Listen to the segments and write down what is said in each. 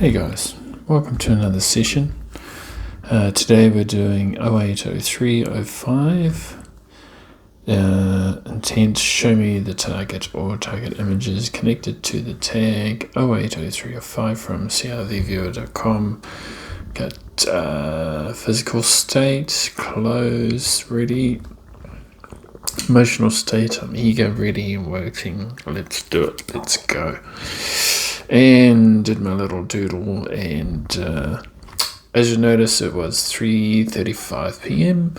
Hey guys, welcome to another session. Today we're doing 080305. Intent: show me the target or target images connected to the tag 080305 from crvviewer.com. Got physical state, close, ready. Emotional state: I'm eager, ready, and waiting. Let's do it. Let's go. And did my little doodle, and as you notice, it was 3:35 p.m.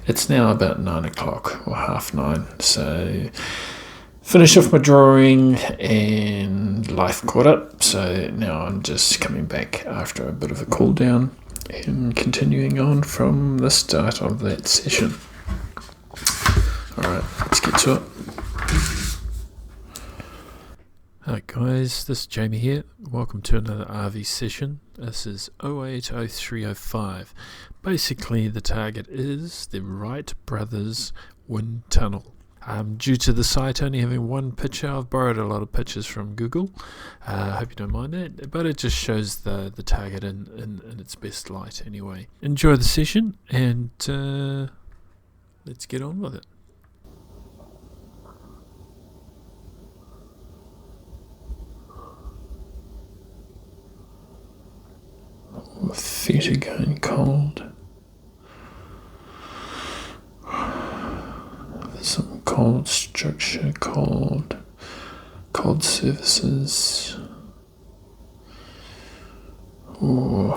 It's now about 9 o'clock or 8:30. So finished off my drawing and life caught up. So now I'm just coming back after a bit of a cool down and continuing on from the start of that session. Alright, let's get to it. Hi guys, this is Jamie here. Welcome to another RV session. This is 080305. Basically the target is the Wright Brothers wind tunnel. Due to the site only having one picture, I've borrowed a lot of pictures from Google. I hope you don't mind that, but it just shows the target in its best light anyway. Enjoy the session and let's get on with it. My feet are going cold. There's some cold structure, cold surfaces. Ooh.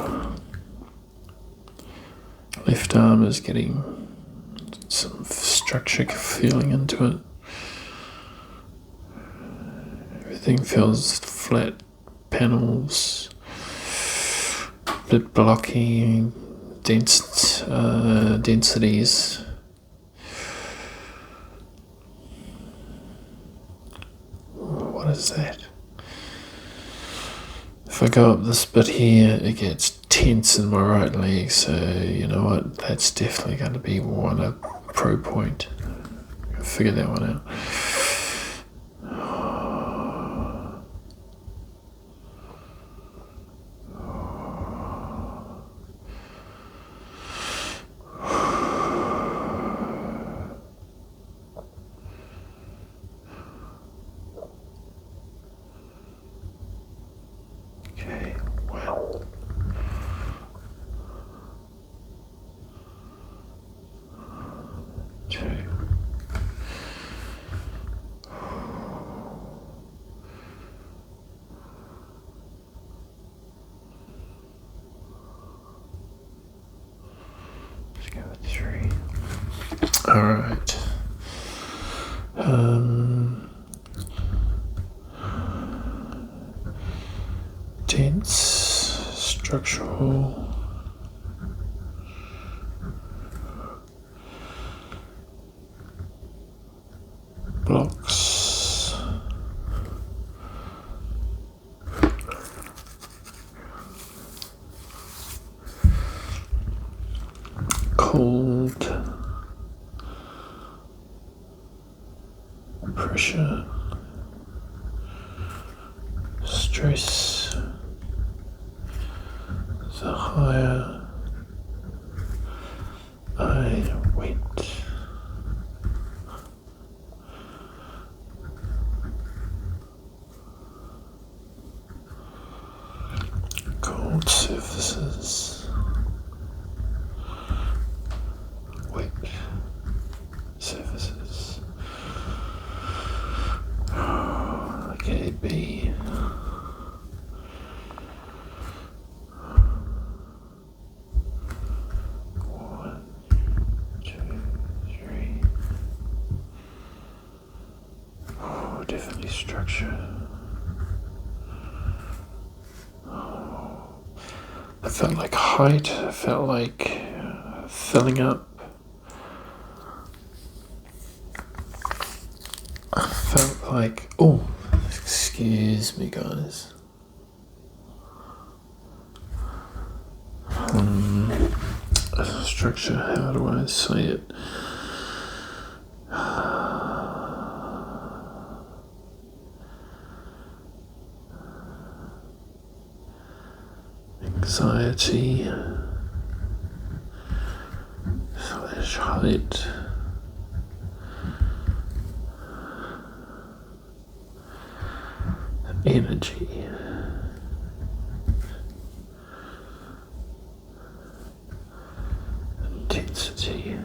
Left arm is getting some structure feeling into it. Everything feels flat, panels. Bit blocky, densities. What is that? If I go up this bit here, it gets tense in my right leg, so you know what, that's definitely going to be a pro point. I'll figure that one out. Alright. Dense, structural. Blocks. Cold. Pressure, stress, the higher I wait. Cold surfaces, wet surfaces. Okay, B. One, two, three. Oh, definitely structure. Oh, I felt like height. I felt like filling up. I felt like, oh, excuse me guys. Structure, how do I say it? anxiety / height, energy, intensity,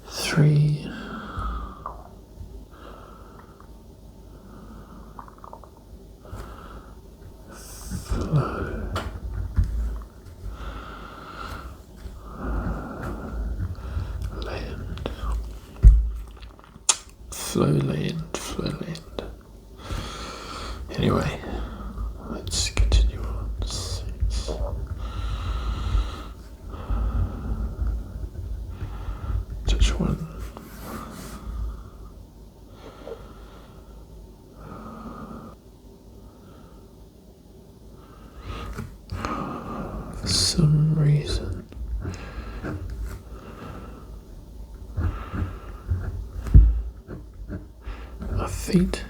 3, flow, land, flow, land, flow, land. Anyway, let's continue on. 6. Touch 1. For some reason, my feet,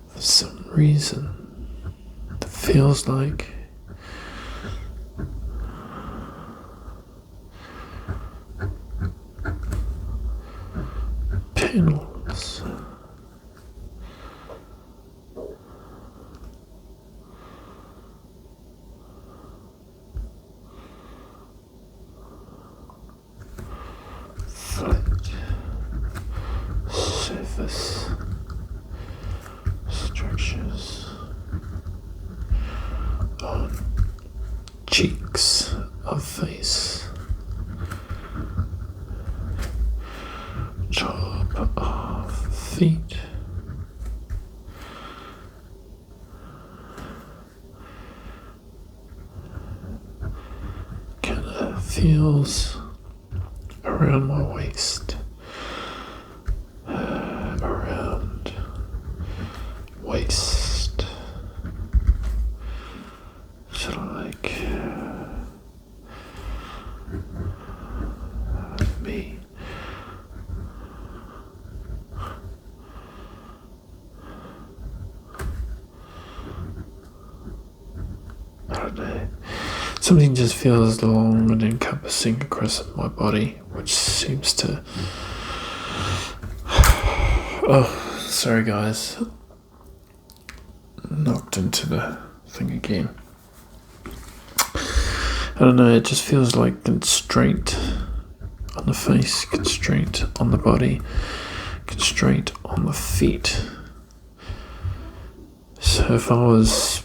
for some reason, it feels like panels. Flat surface structures on cheeks of face, top of feet, kinda feels around my waist, around waist, sort of like me. I don't know. Something just feels long and encompassing across my body, which seems to... Oh, sorry guys. Knocked into the thing again. I don't know, it just feels like constraint on the face, constraint on the body, constraint on the feet. So if I was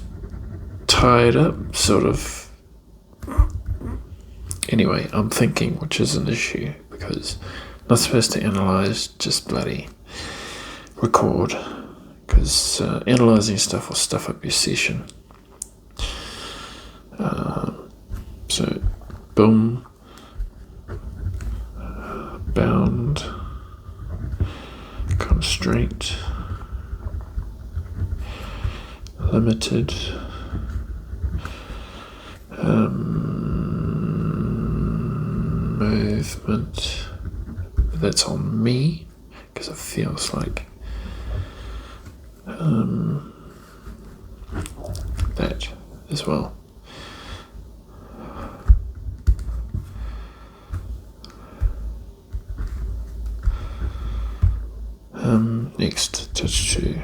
tied up, sort of... Anyway, I'm thinking, which is an issue, because I'm not supposed to analyze, just bloody record, because analyzing stuff will stuff up your session. So, boom, bound, constraint, limited, movement, that's on me, because it feels like that as well. Next, touch 2.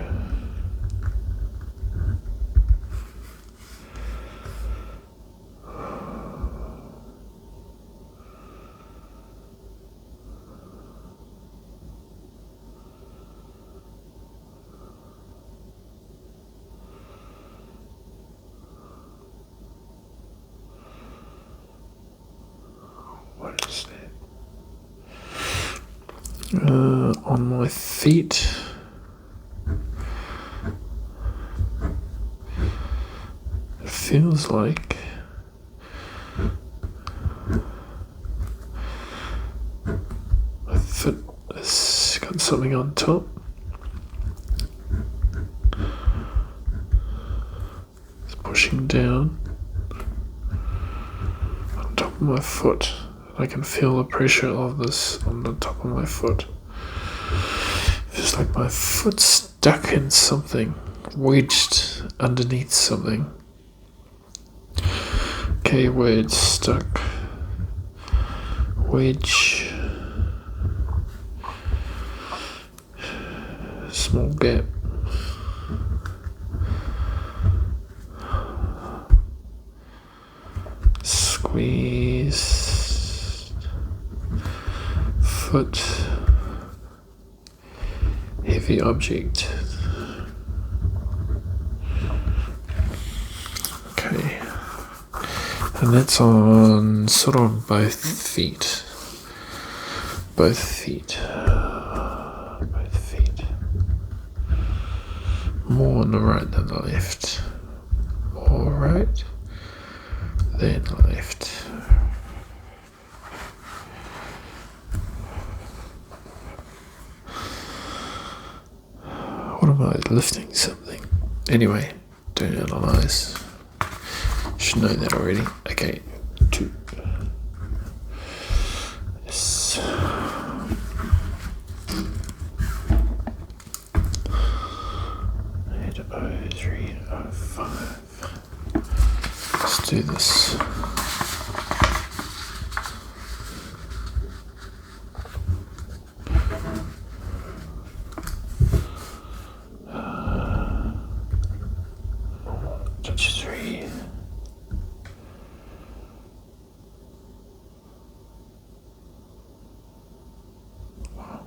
What is that? On my feet. It feels like my foot has got something on top. It's pushing down on top of my foot. I can feel the pressure of this on the top of my foot. Feels like my foot's stuck in something. wedged underneath something. Okay, word stuck. Wedge. Small gap. Squeeze. Foot. Heavy object. Okay. And that's on sort of both feet. Both feet. Both feet. More on the right than the left. More right than left. What am I lifting something? Anyway, don't analyze. Should know that already. Okay, 2. Yes. 80305. Let's do this.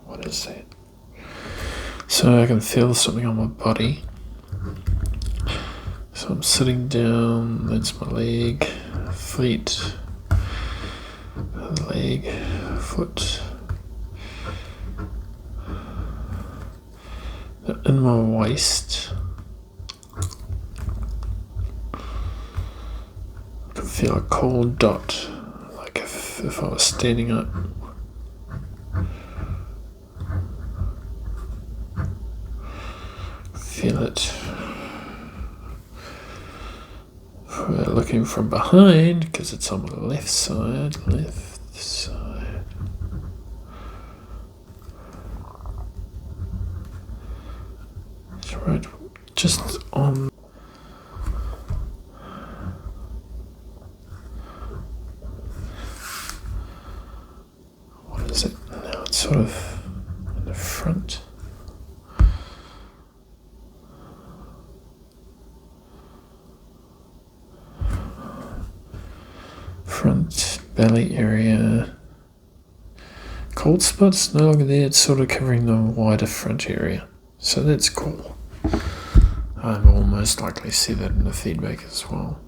What is that? So I can feel something on my body. So I'm sitting down, that's my leg, feet, leg, foot. In my waist. I can feel a cold dot, like if I was standing up. Feel it. If we're looking from behind, because it's on the left side. That's right, just on. What is it? Now it's sort of in the front. Front belly area. Cold spots no longer there, it's sort of covering the wider front area. So that's cool. I will most likely see that in the feedback as well.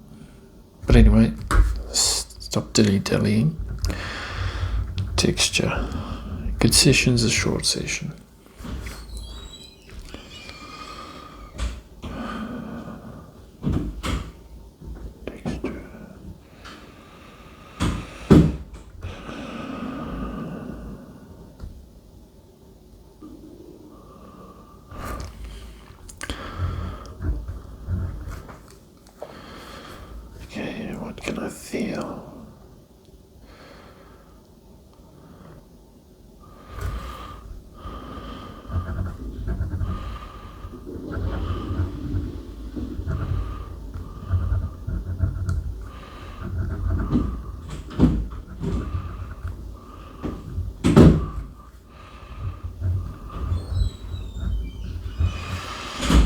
But anyway, stop dilly-dallying. Texture. Good session's a short session. What can I feel?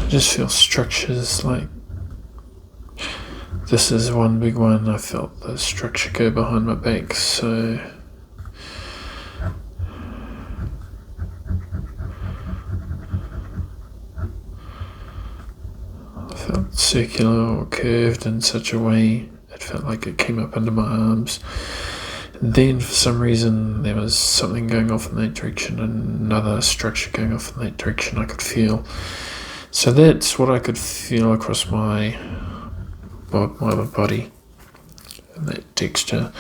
I just feel structures like this is one big one. I felt the structure go behind my back, so I felt circular or curved in such a way it felt like it came up under my arms. And then for some reason there was something going off in that direction, another structure going off in that direction I could feel. So that's what I could feel across my body, and that texture.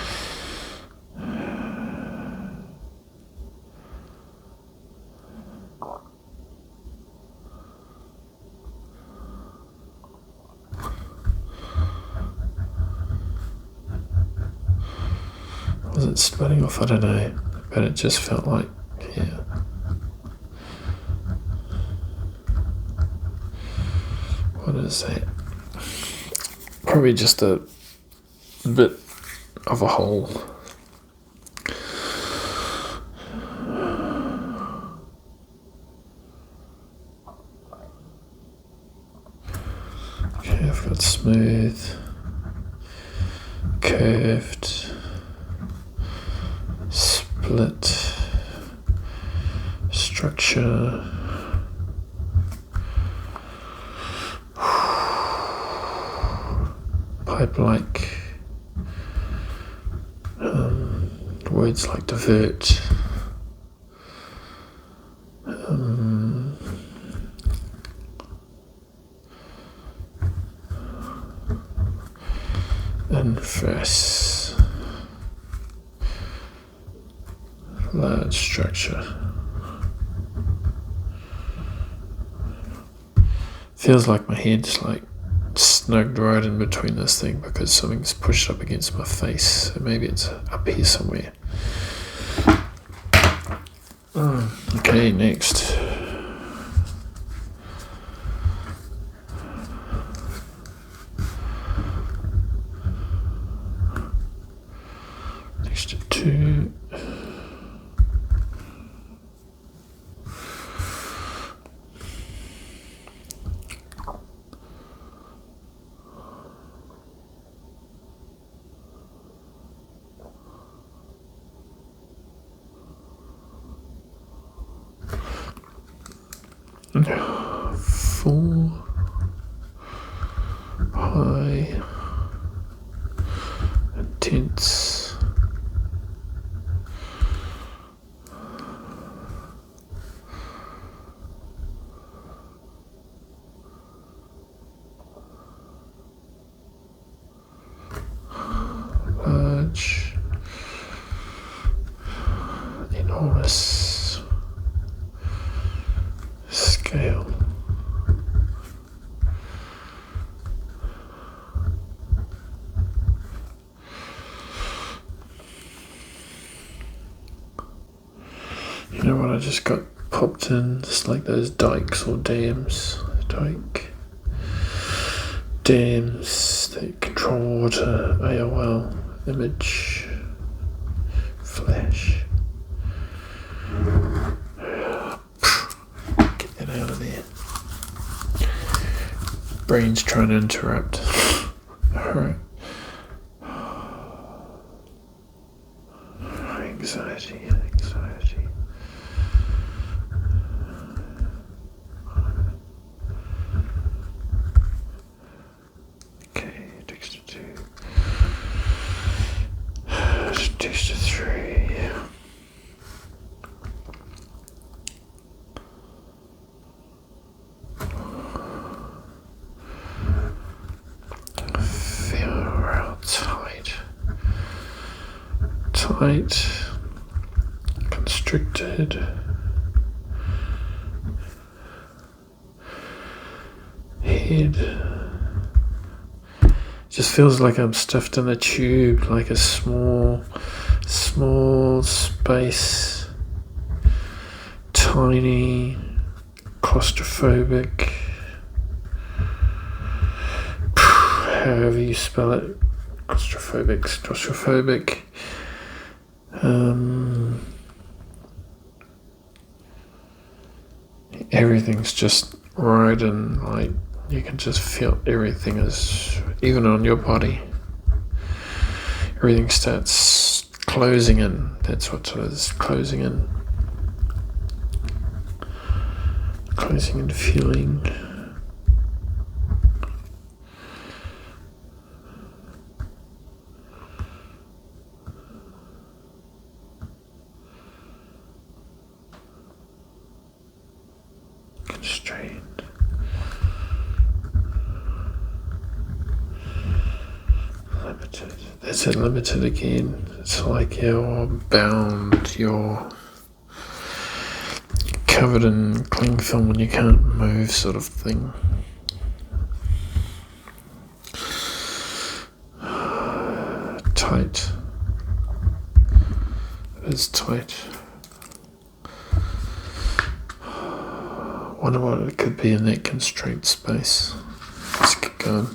Was it splitting off? I don't know, but it just felt like, yeah. is that? Probably just a bit of a hole. Okay, I've got smooth, curved, split, structure, pipe-like, words like divert, inverse, large structure. Feels like my head's like snugged right in between this thing because something's pushed up against my face. So maybe it's up here somewhere. Okay, next. Next to 2. Full, high, intense, large, enormous, scale. You know what I just got popped in? Just like those dikes or dams. Dams that control water, AOL, image, flash. Get that out of there. Brain's trying to interrupt. Alright. Anxiety. Okay, texture 2. Texture 3. Tight, constricted, head. Just feels like I'm stuffed in a tube, like a small space, tiny, claustrophobic, however you spell it, claustrophobic. Everything's just right, and like you can just feel everything is, even on your body, everything starts closing in. That's what it is, closing in feeling. Constrained. Limited. That's it, limited again. It's like you're bound, you're covered in cling film and you can't move, sort of thing. Tight. It's tight. Wonder what it could be in that constraint space. Let's get going.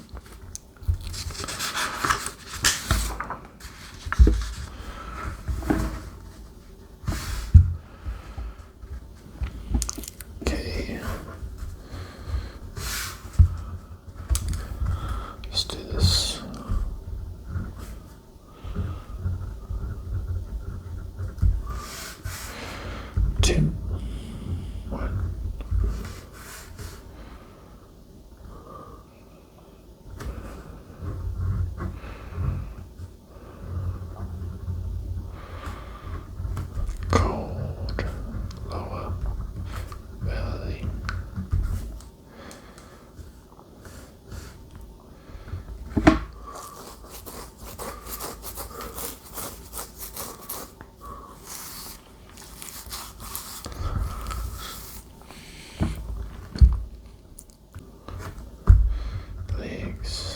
Okay. Let's do this. Temp 1. Cold, lower valley. Legs,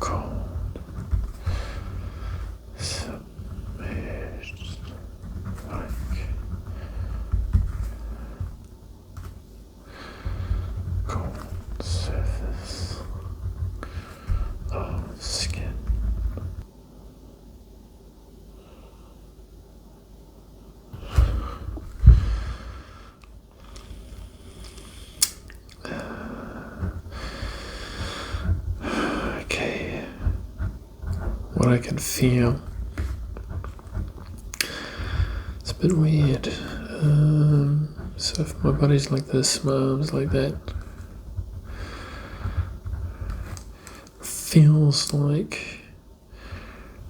cold, submerged, like cold surface of skin. Okay, what I can feel. It's a bit weird. So if my body's like this, my arms like that, feels like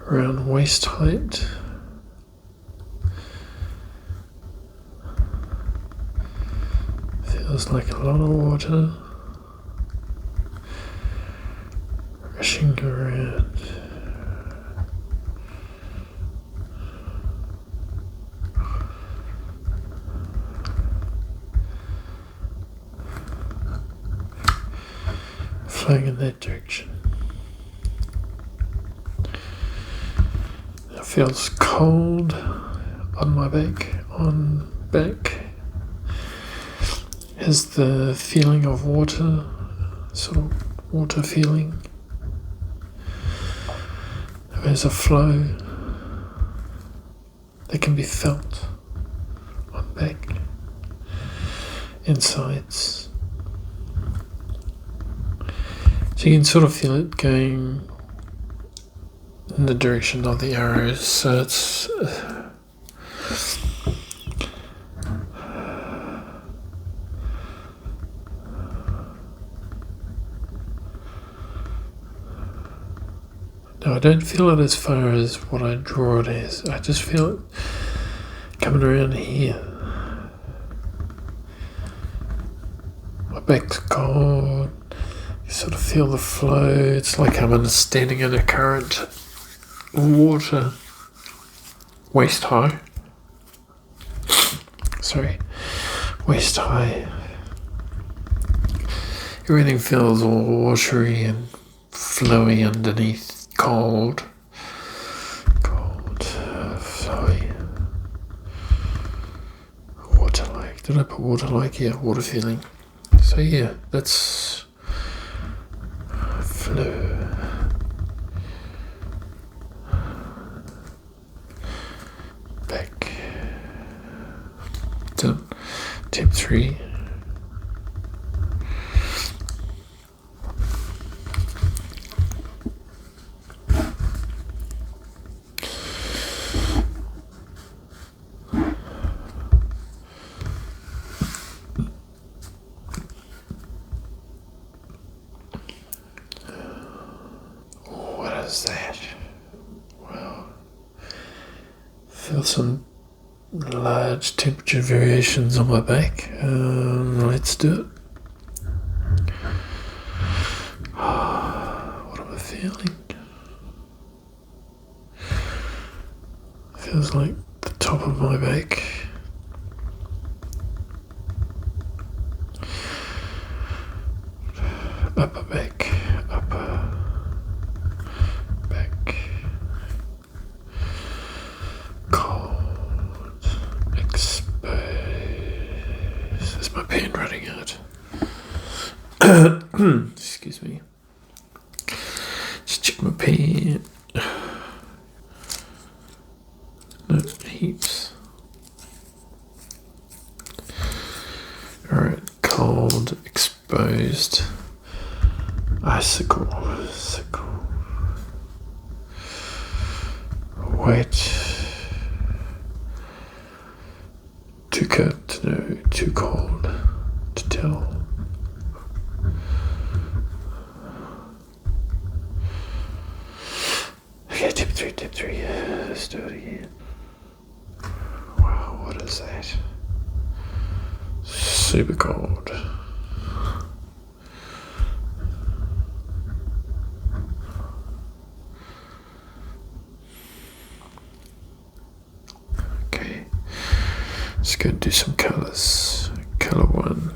around waist height. Feels like a lot of water rushing around. Flowing in that direction. It feels cold on my back, has the feeling of water, sort of water feeling. There's a flow that can be felt on back, insides. So you can sort of feel it going in the direction of the arrows. So it's no, I don't feel it as far as what I draw it as. I just feel it coming around here. My back's cold. You sort of feel the flow. It's like I'm standing in a current of water, waist high. Sorry, waist high. Everything feels all watery and flowy underneath, cold, flowy, water-like. Did I put water-like? Yeah, water feeling. So yeah, that's flow. Back. Done. Tip 3. What is that? Wow. Feel some large temperature variations on my back. Let's do it. What am I feeling? Feels like the top of my back. Upper back, upper back. Cold, exposed. Is my pen running out? Excuse me. cold, exposed, icicle, wet, too cold to know, too cold to tell. Okay, tip three, let's do it again. Wow, what is that? Super cold. Okay, let's go do some colors. Color 1.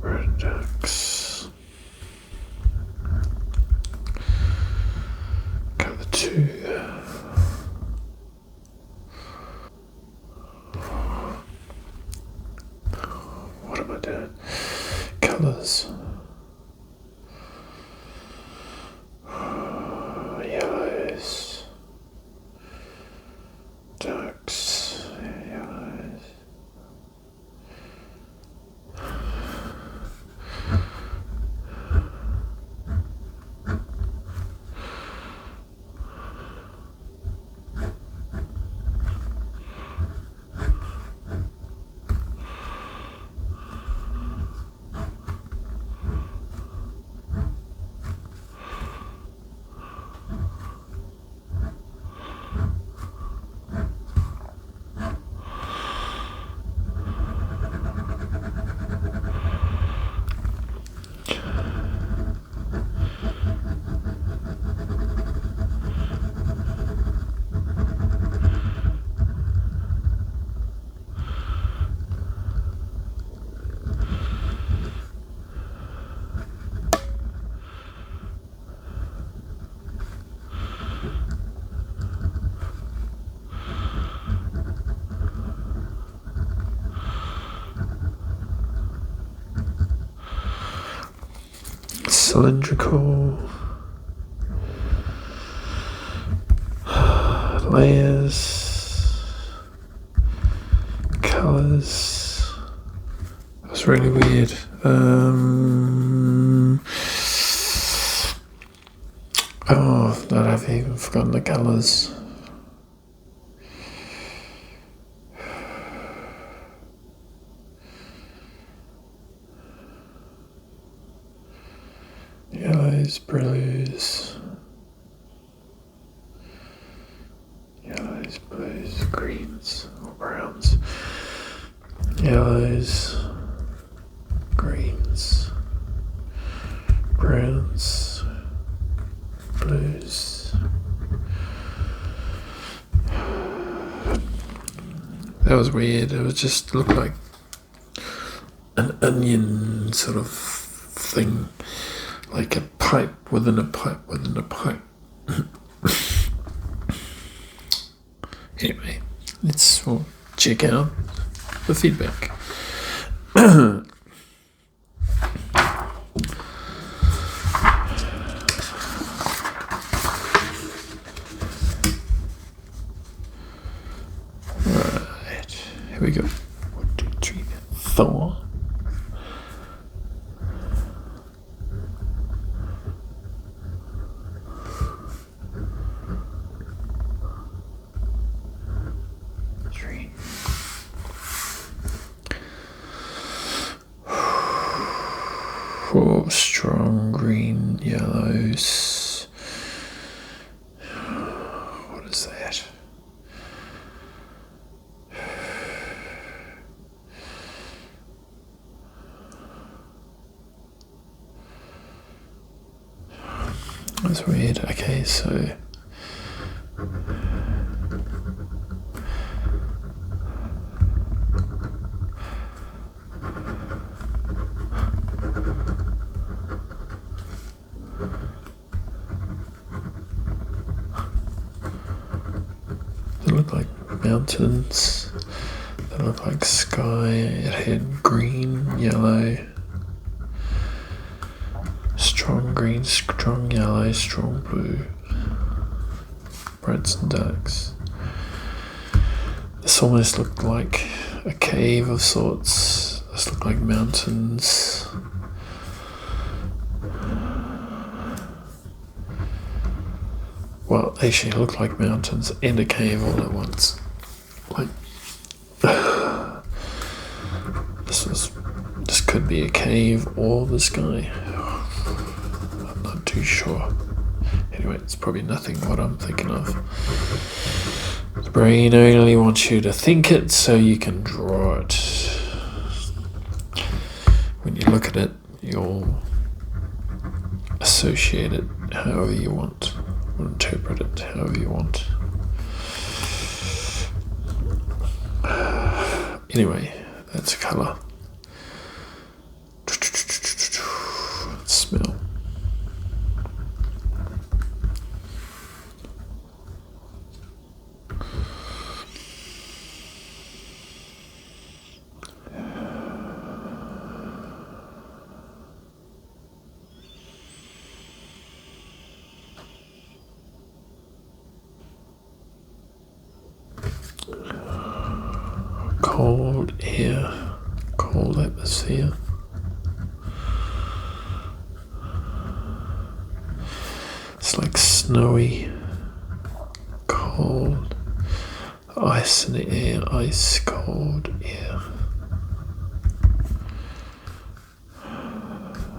Redux. Color 2. What am I doing? Colors. Yellows. Darks. Yellows. Cylindrical. Layers. Colors. That was really weird. Oh, no, I've even forgotten the colors. Yellows, blues, greens or browns, yellows, greens, browns, blues. That was weird. It was just looked like an onion sort of thing. Like a pipe within a pipe within a pipe. Anyway, let's check out the feedback. Right, here we go. 1, 2, 3, 4. Four strong green yellows. What is that? That's weird. Okay, so they look like mountains. That looked like sky. It had green, yellow, strong green, strong yellow, strong blue, brights and darks. This almost looked like a cave of sorts. This looked like mountains. Well, actually it looked like mountains and a cave all at once. Like, this could be a cave or the sky. I'm not too sure. Anyway, it's probably nothing what I'm thinking of. The brain only wants you to think it so you can draw it. When you look at it, you'll associate it however you want, or interpret it however you want. Anyway, that's a colour. Let's smell. Cold air, cold atmosphere. It's like snowy, cold, ice in the air, ice cold air.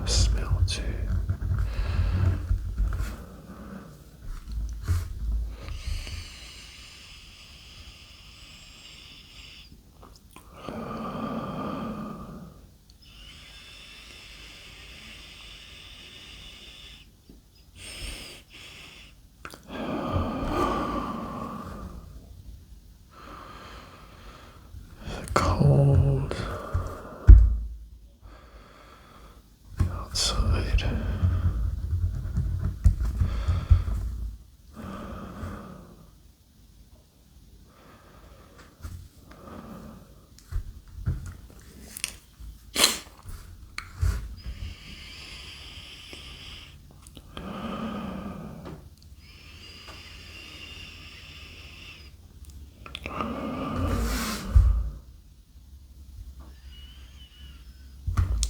Smell too. Cold outside.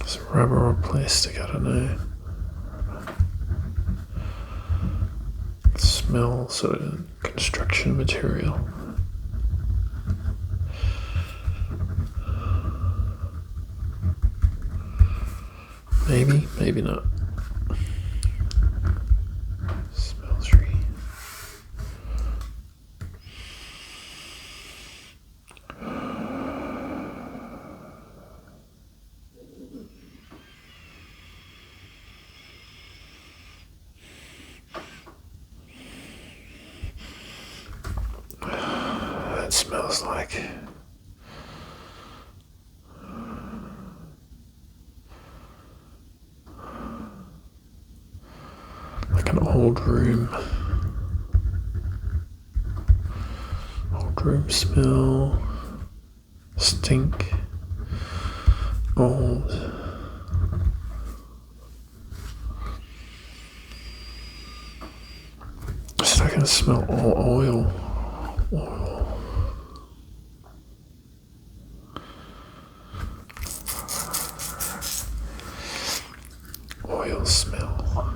Is it rubber or plastic? I don't know. It smells sort of construction material. Maybe, maybe not. Smell 3. That smells like an old room. Old room smell. Stink. Old. It's not gonna smell oil. Oil. Oil smell.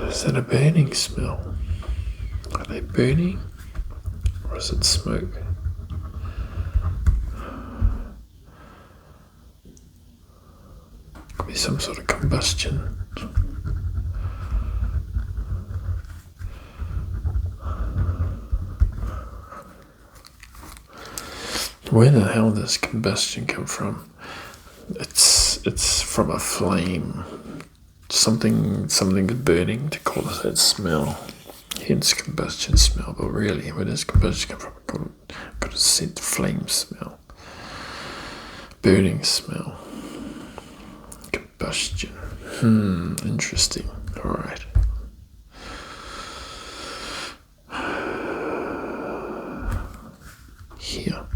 Is that a burning smell? Are they burning? Or is it smoke? Could be some sort of combustion. Where the hell does combustion come from? It's from a flame. Something burning to cause that smell. Hence combustion smell. But really, where does combustion come from? Got a scent flame smell. burning smell. Combustion. Interesting. Alright. Here.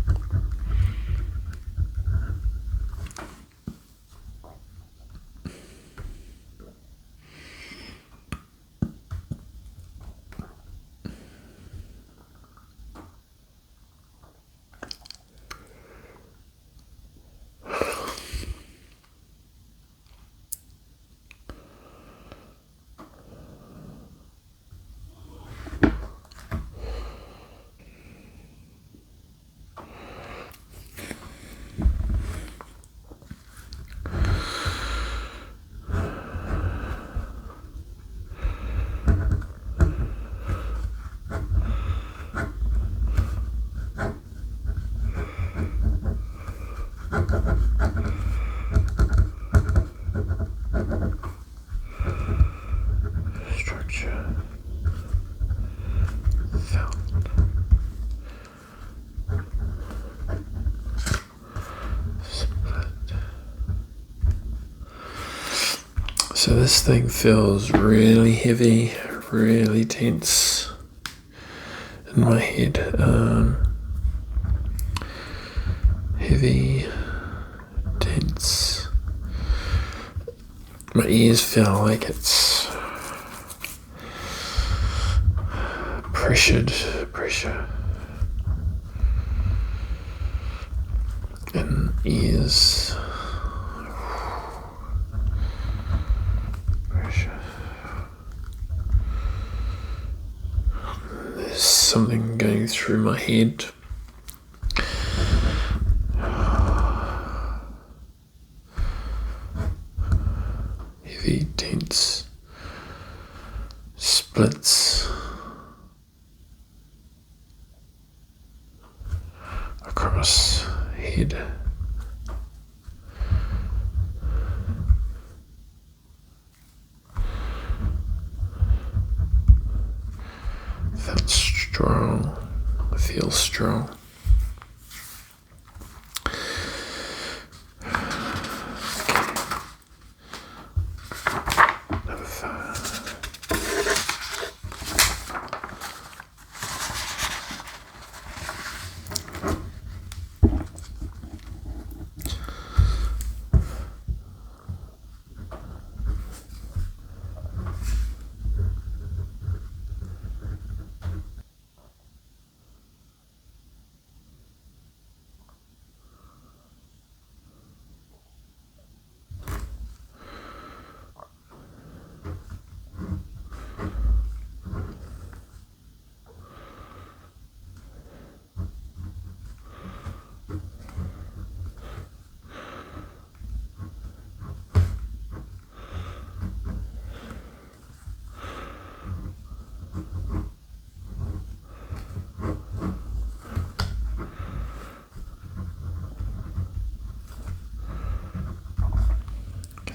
Structure. Found. Split. So this thing feels really heavy, really tense in my head. Heavy, tense. My ears feel like it's pressure. And ears. Pressure. There's something going through my head. Heavy, tense, splits across head. Felt strong, feels strong.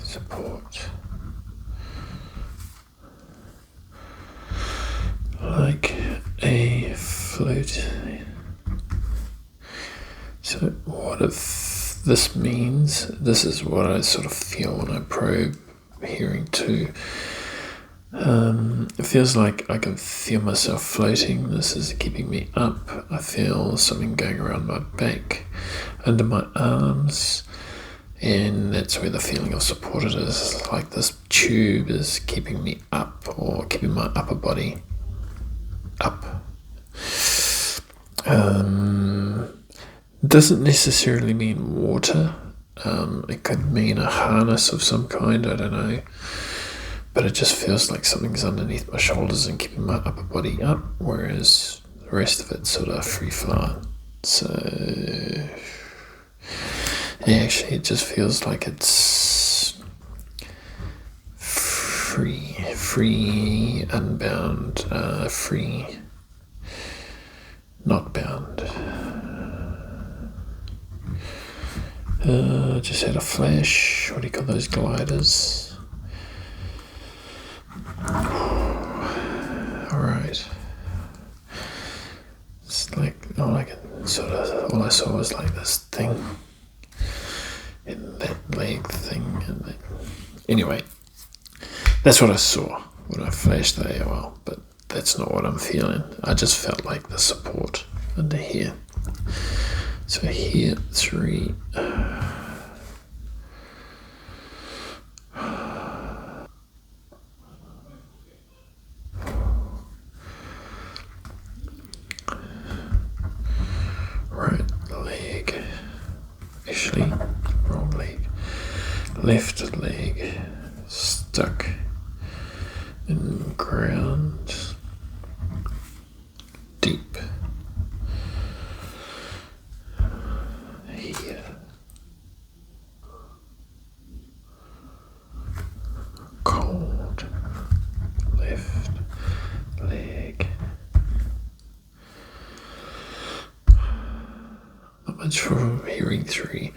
Support. Like a float. So what if this means, this is what I sort of feel when I probe hearing 2. It feels like I can feel myself floating. This is keeping me up. I feel something going around my back, under my arms. And that's where the feeling of supported is, like this tube is keeping me up, or keeping my upper body up. Doesn't necessarily mean water. It could mean a harness of some kind, I don't know. But it just feels like something's underneath my shoulders and keeping my upper body up, whereas the rest of it's sort of free flowing. So yeah, actually, it just feels like it's free, unbound, free, not bound. Just had a flash. What do you call those gliders? Alright. It's like, all I saw was like this thing. and that leg thing. And that. Anyway, that's what I saw when I flashed the AOL, but that's not what I'm feeling. I just felt like the support under here. So here, 3. Right leg, actually, wrong leg. Left leg, stuck in ground, deep. Here. Cold, left leg. Not much for hearing 3.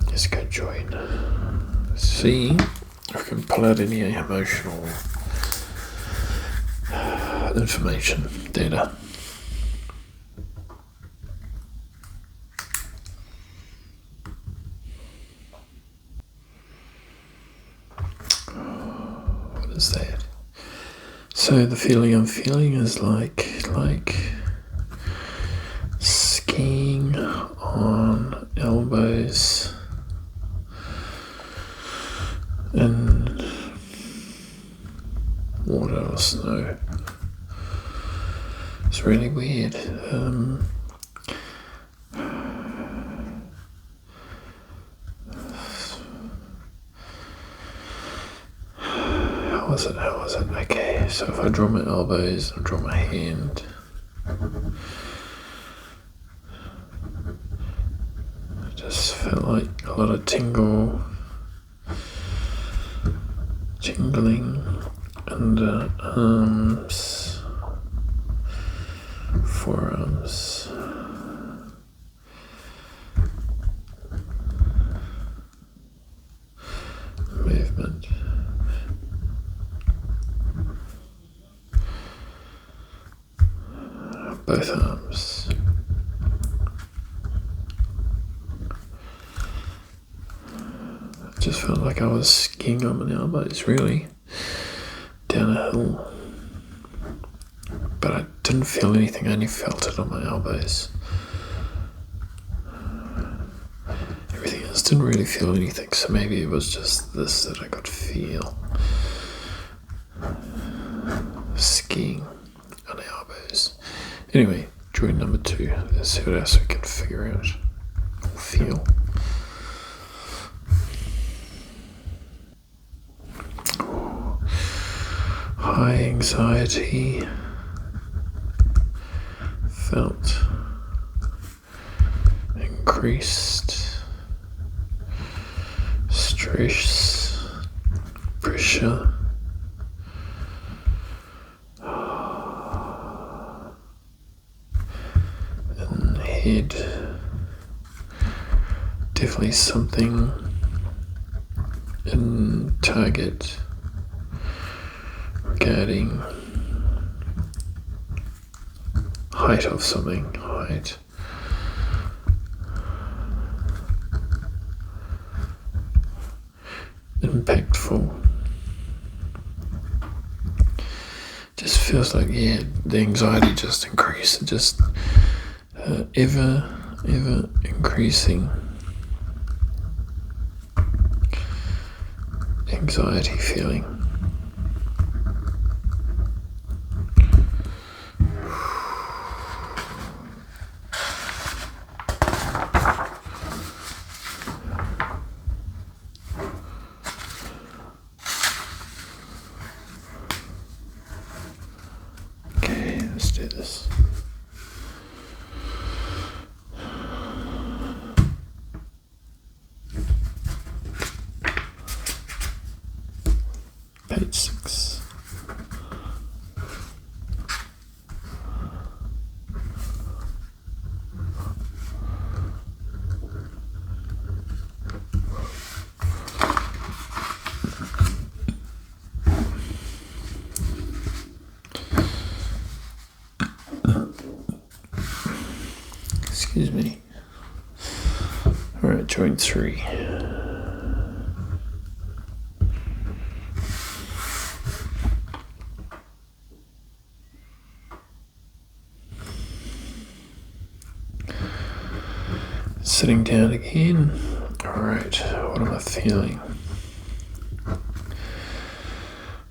Let's go join. See if I can pull out any emotional information, data. What is that? So the feeling I'm feeling is like skiing on elbows and water or snow. It's really weird. How was it? Okay, so if I draw my elbows, I draw my hand. I just felt like a lot of tingling under arms, forearms. Movement. Both arms. I just felt like I was skiing on my elbows, really, down a hill. But I didn't feel anything, I only felt it on my elbows. Everything else didn't really feel anything, so maybe it was just this that I could feel. Skiing on the elbows. Anyway, join number 2. Let's see what else we can figure out or feel. High anxiety, felt increased stress, pressure, in the head, definitely something in target regarding height of something, height. Impactful. Just feels like, yeah, the anxiety just increased, just ever increasing anxiety feeling. Let's do this. Page 6. Excuse me. All Alright, joint 3. Sitting down again. Alright, what am I feeling?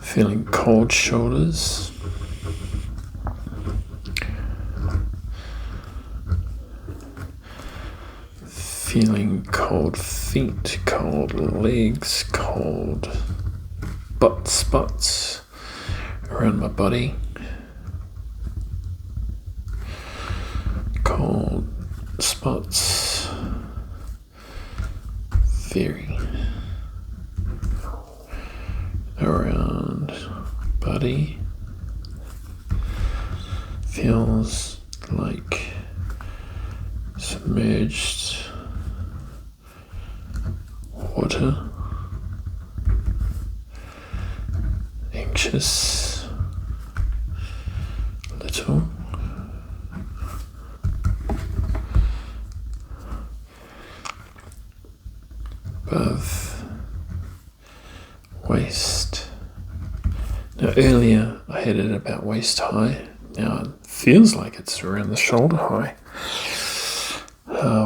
Feeling cold shoulders. Feeling cold feet, cold legs, cold butt spots around my body. Cold spots. Very around body. Feels like submerged water. Anxious. Little. Above waist. Now earlier I had it about waist high. Now it feels like it's around the shoulder high.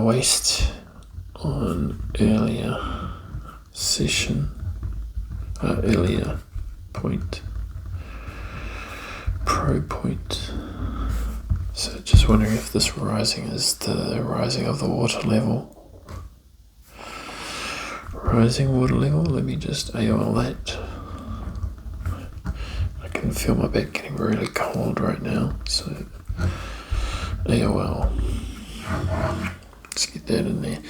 Waist on earlier session. Earlier point. Pro point. So just wondering if this rising is the rising of the water level. Rising water level, let me just AOL that. I can feel my back getting really cold right now, so AOL. Let's get that in there.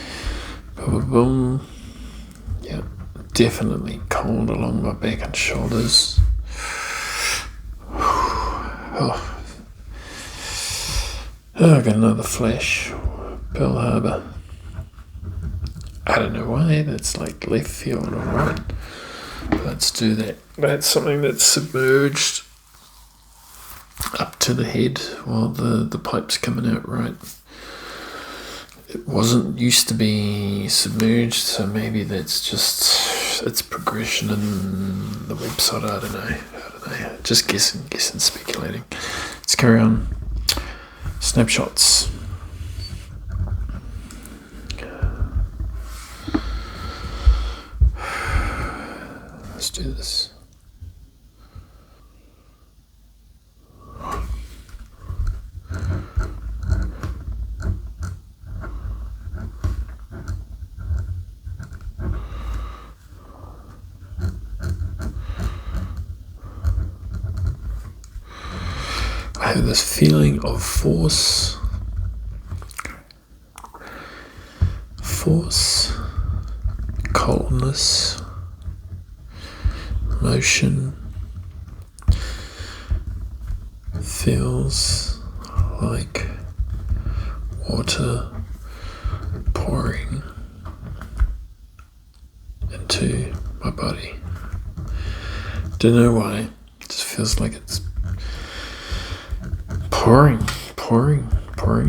Boom, boom. Yeah, definitely cold along my back and shoulders. Oh, I got another flash. Pearl Harbor. I don't know why, that's like left field or right. Let's do that. That's something that's submerged up to the head while the pipe's coming out right. It wasn't used to be submerged, so maybe that's just its progression in the website. I don't know. Just guessing, speculating. Let's carry on. Snapshots. Let's do this. I have this feeling of force, coldness, motion. Feels like water pouring into my body. Don't know why, it just feels like it's pouring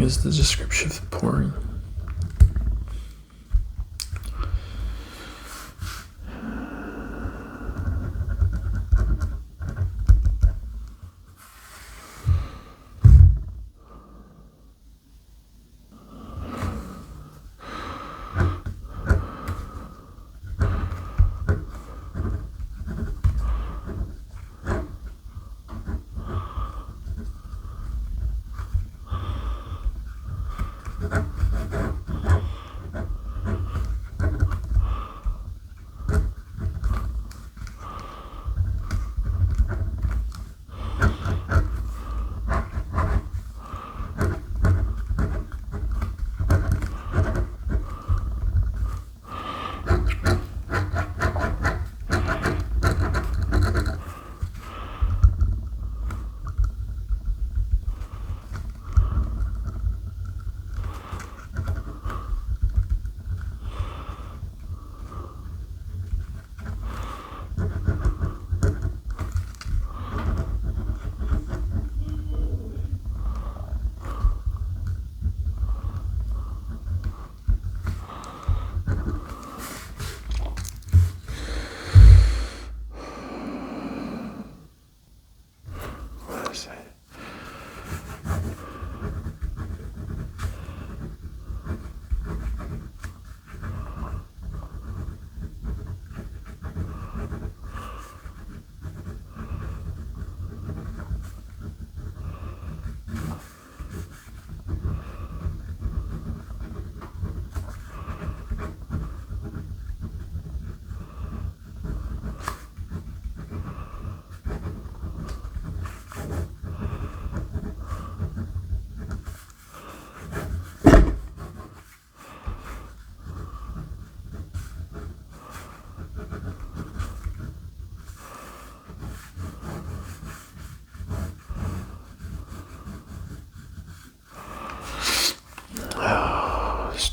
is the description of pouring.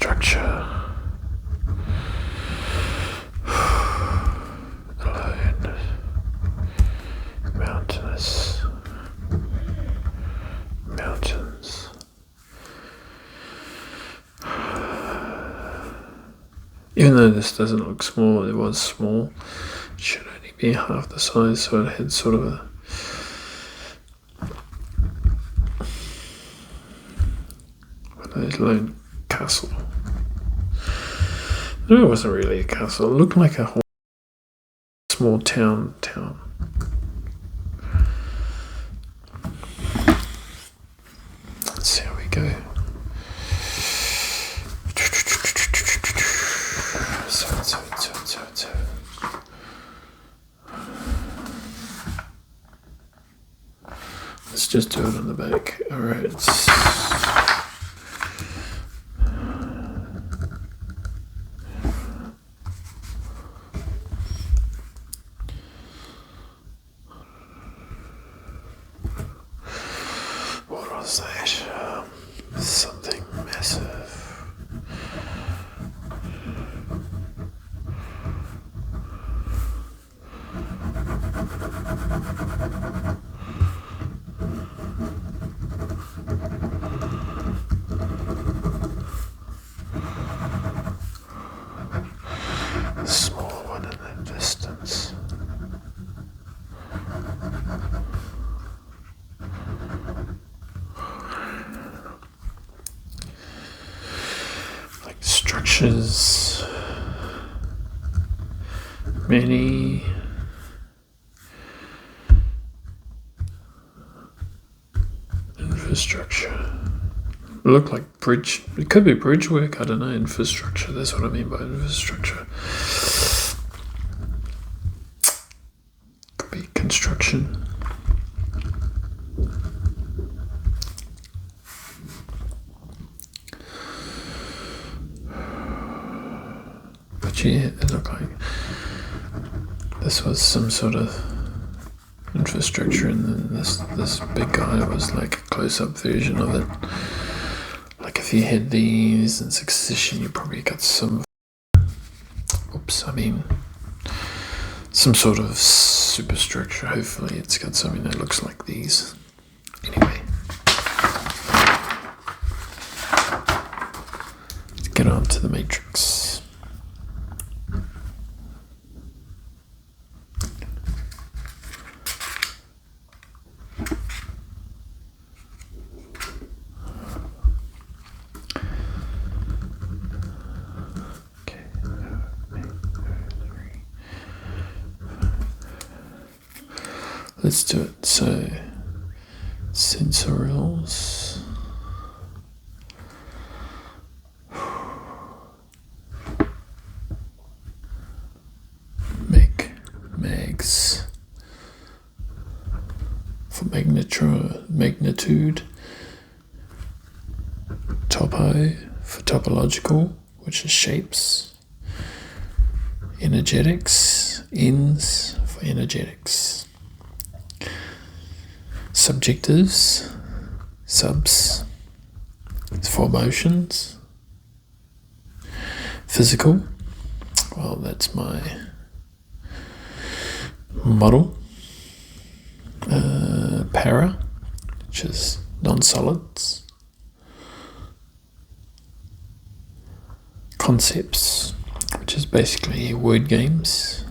structure alone, mountainous, mountains. Even though this doesn't look small, it was small. It should only be half the size, so it had sort of a lone castle. No, it wasn't really a castle. It looked like a small town. Let's see how we go. So. Let's just do it on the back. All right. What was that? Something massive. A small one in the distance. Like structures, many infrastructure. Look like bridge. It could be bridge work. I don't know. Infrastructure. That's what I mean by infrastructure. Could be construction. But yeah, it looked like this was some sort of infrastructure, and then this big guy was like a close-up version of it. Like if you had these in succession, you probably got some sort of superstructure. Hopefully it's got something that looks like these. Anyway, let's get on to the matrix. Let's do it. So, Sensorals. Mags for magnitude. Topo for topological, which is shapes. Energetics. Ends for energetics. Subjectives, subs, for motions. Physical, well, that's my model. Para, which is non-solids. Concepts, which is basically word games.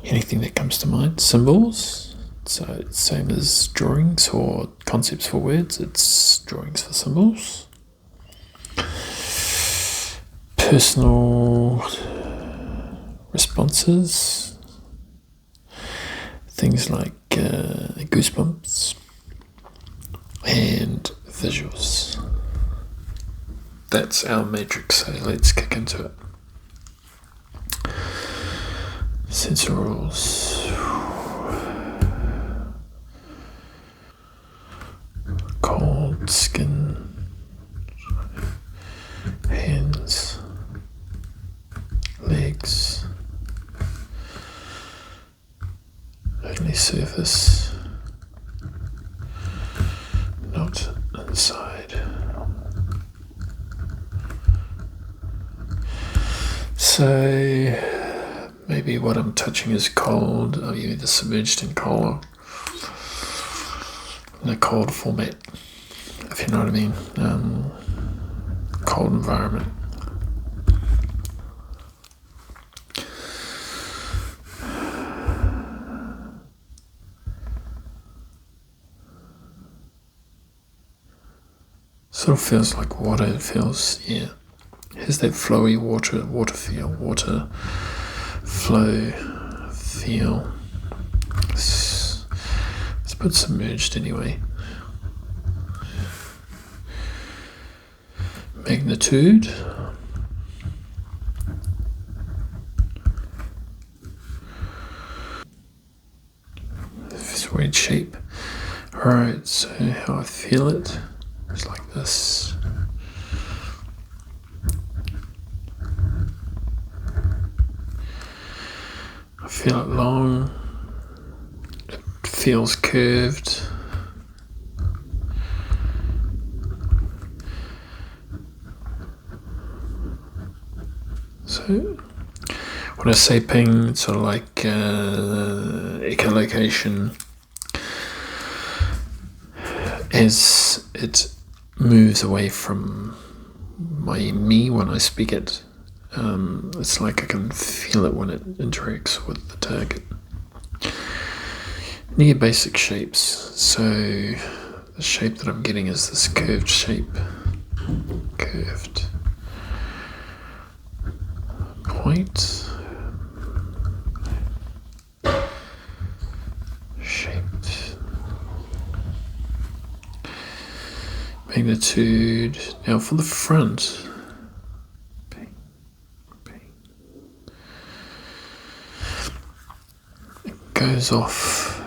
Anything that comes to mind. Symbols. So it's same as drawings or concepts for words, it's drawings for symbols. Personal responses, things like goosebumps and visuals. That's our matrix, so let's kick into it. Sensorals. Cold skin, hands, legs, only surface, not inside. So maybe what I'm touching is cold, or either submerged in cold, in a cold format, if you know what I mean. Cold environment. Sort of feels like water. It feels, yeah. Has that flowy water feel, water flow feel. It's a bit submerged anyway. Magnitude. It's a weird shape. Alright, so how I feel it is like this. I feel it long. It feels curved. So when I say ping, it's sort of like echolocation as it moves away from me when I speak it. It's like I can feel it when it interacts with the target. Near basic shapes. So the shape that I'm getting is this curved shape. Curved. Point. Shaped. Magnitude. Now for the front. It goes off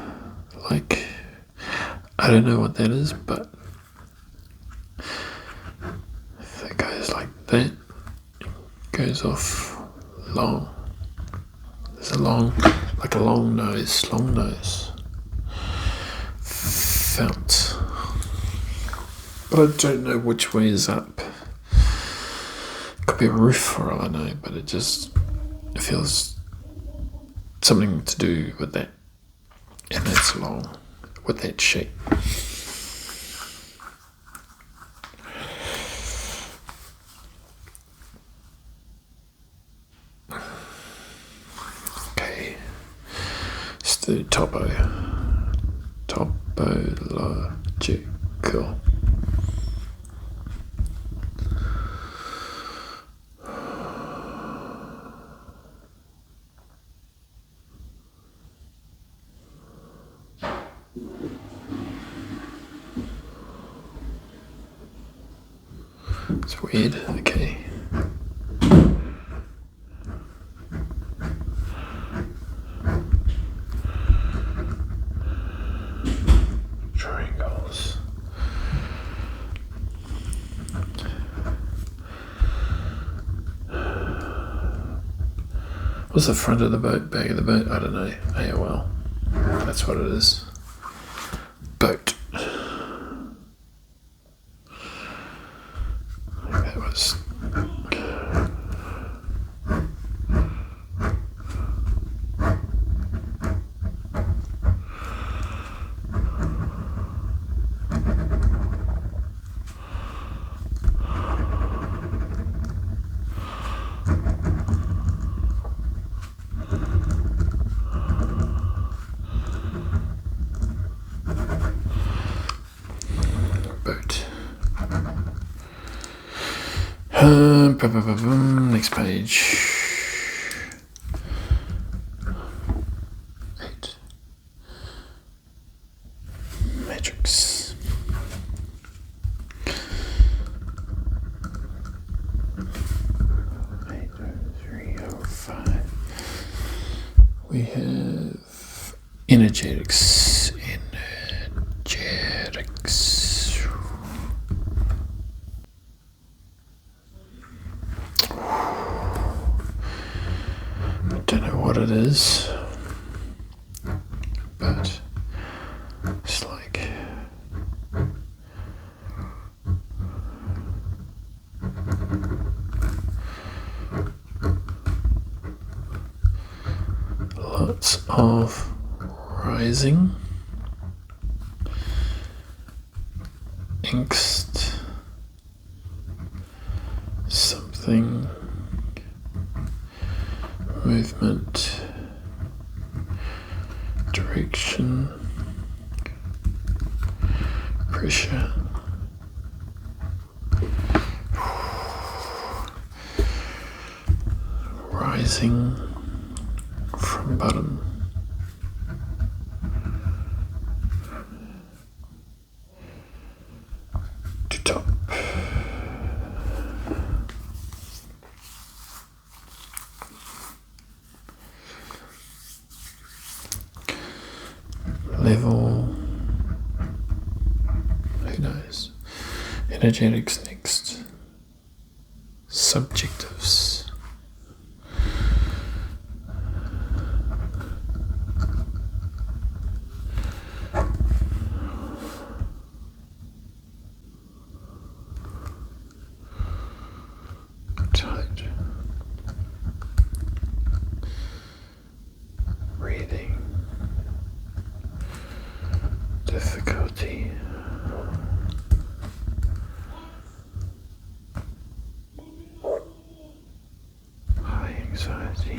like, I don't know what that is, but if it goes like that, it goes off long. There's a long, like a long nose. Felt. But I don't know which way is up. Could be a roof for all I know, but it feels something to do with that. And it's long, with that shape. Okay, let's do Topological. It's weird, okay. Triangles. What's the front of the boat, back of the boat? I don't know. AOL. That's what it is. Boat. That was. Next page. 8. Matrix. We have energetics. Don't know what it is, but it's like lots of rising, angst, something, movement, direction, pressure, rising from bottom to top. Level, who knows? Energetics next. Subjectives. Tight. Reading. Difficulty. High anxiety.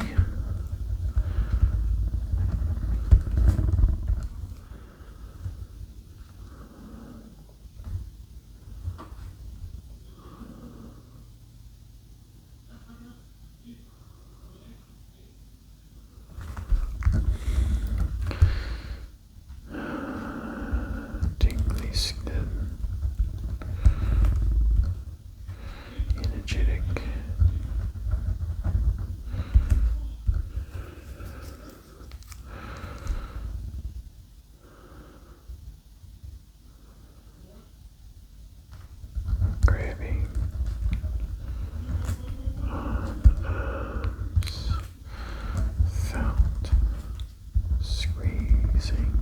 Tingly skin. Energetic. Grabbing on arms, felt, squeezing.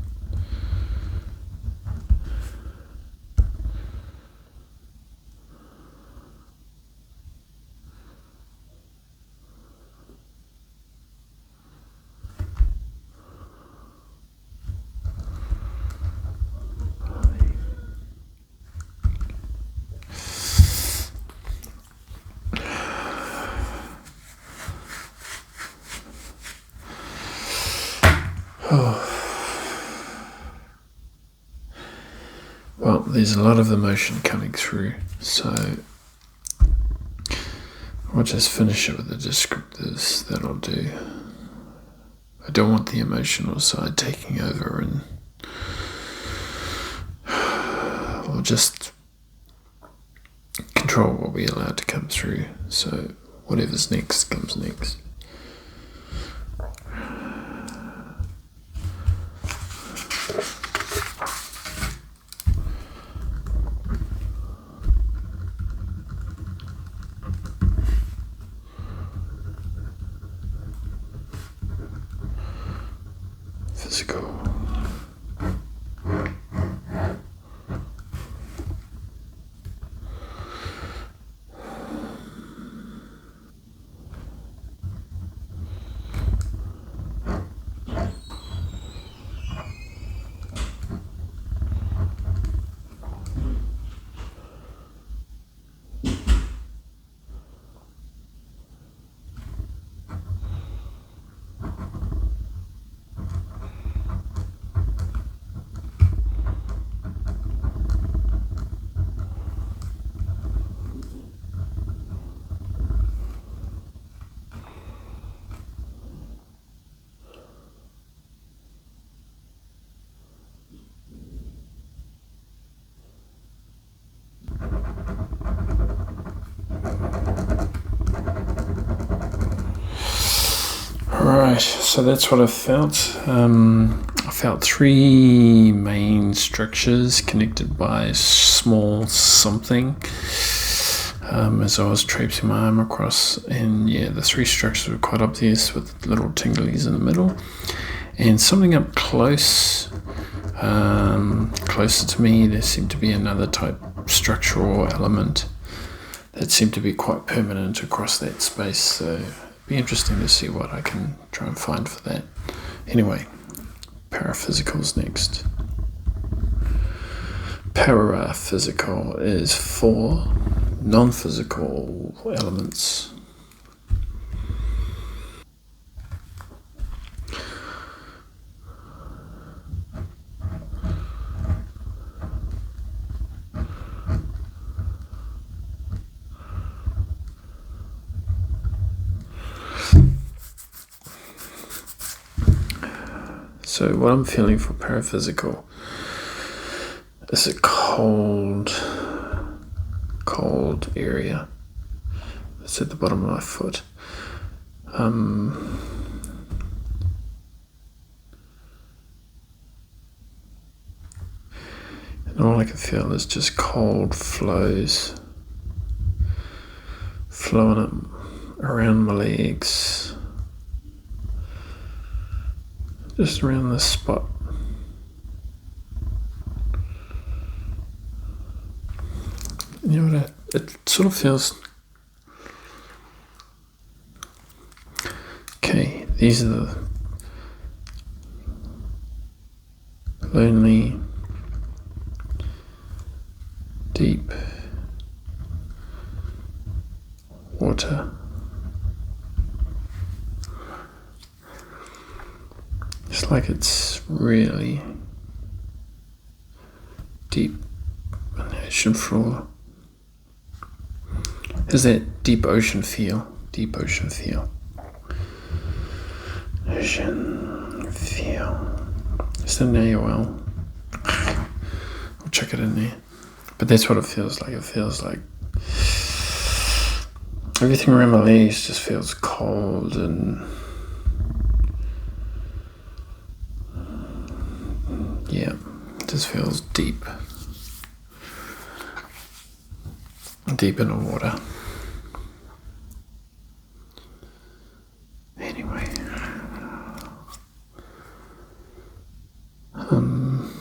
Well, there's a lot of emotion coming through, so I'll just finish it with the descriptors. That'll do. I don't want the emotional side taking over, and we'll just control what we allow to come through. So whatever's next comes next. Physical. Right, so that's what I felt. I felt three main structures connected by small something as I was traipsing my arm across, and yeah, the three structures were quite obvious with little tinglies in the middle, and something up close, closer to me, there seemed to be another type structural element that seemed to be quite permanent across that space, so it'd be interesting to see what I can try and find for that. Anyway, paraphysicals next. Paraphysical is for non-physical elements. So what I'm feeling for paraphysical is a cold area. It's at the bottom of my foot. And all I can feel is just cold flows flowing up around my legs, just around this spot. You know what? It sort of feels. Okay, these are the lonely, deep water. It's like it's really deep on the ocean floor. Has that deep ocean feel. Ocean feel. Is that an AOL? I'll check it in there. But that's what it feels like. It feels like everything around my legs just feels cold and yeah, it just feels deep in the water. Anyway,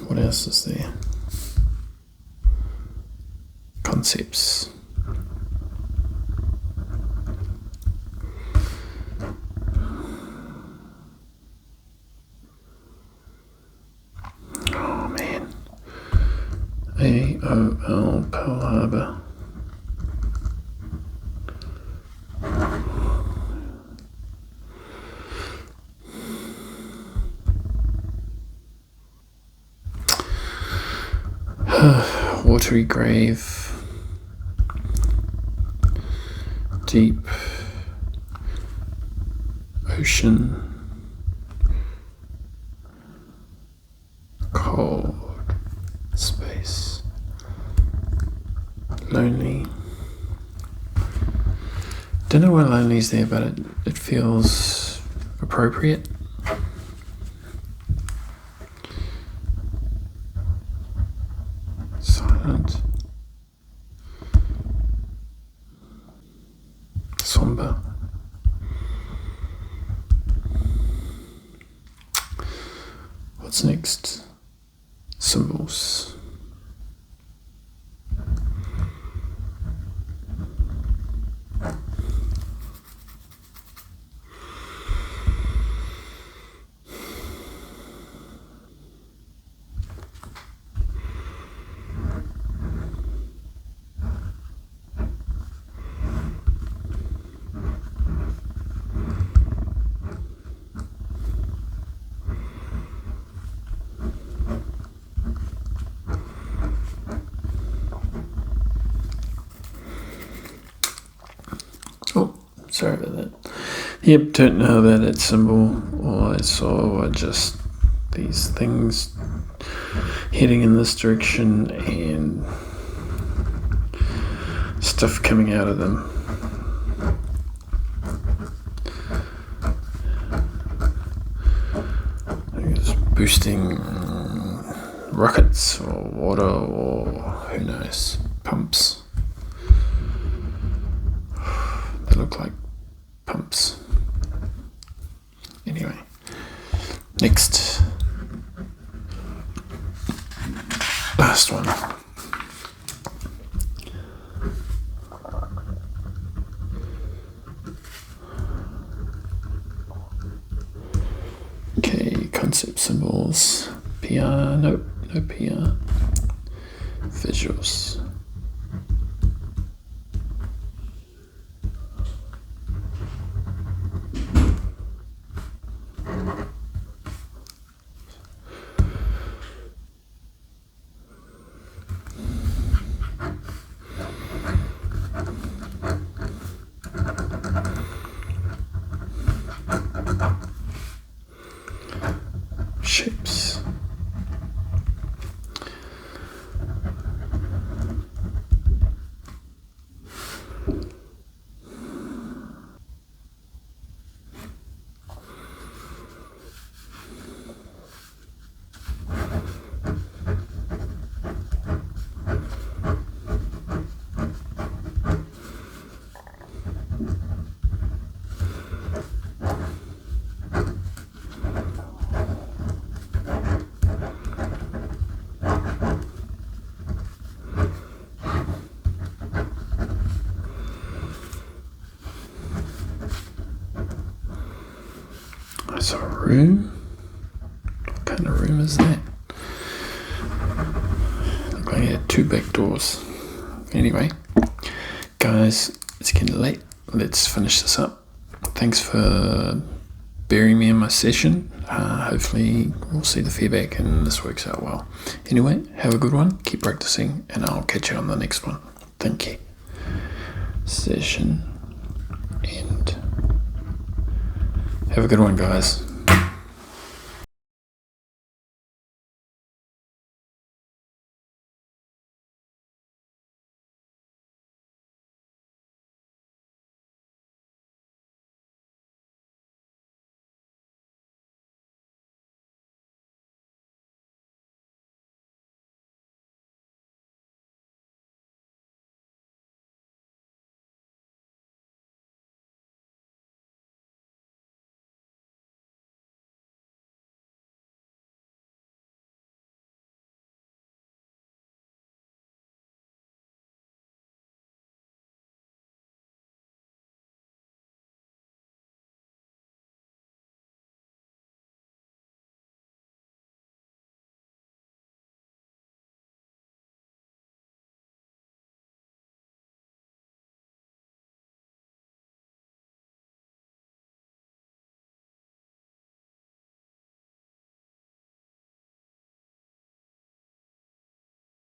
what else is there? Concepts. Oh man, AOL Pearl Harbor. Watery grave, deep ocean, cold space, lonely. Don't know why lonely's there, but it feels appropriate. Silent. Somber. What's next? Symbols. Sorry about that. Yep, don't know about that symbol. All I saw were just these things heading in this direction and stuff coming out of them. I guess boosting rockets or water or who knows, pumps. They look like pumps. Anyway, next, last one. Okay, concept symbols, PR, nope, no PR, visuals. Shapes. That's a room. What kind of room is that? Look like it had 2 back doors. Anyway, guys, it's getting late. Let's finish this up. Thanks for bearing me in my session. Hopefully we'll see the feedback and this works out well. Anyway, have a good one. Keep practicing and I'll catch you on the next one. Thank you. Session end. Have a good one, guys.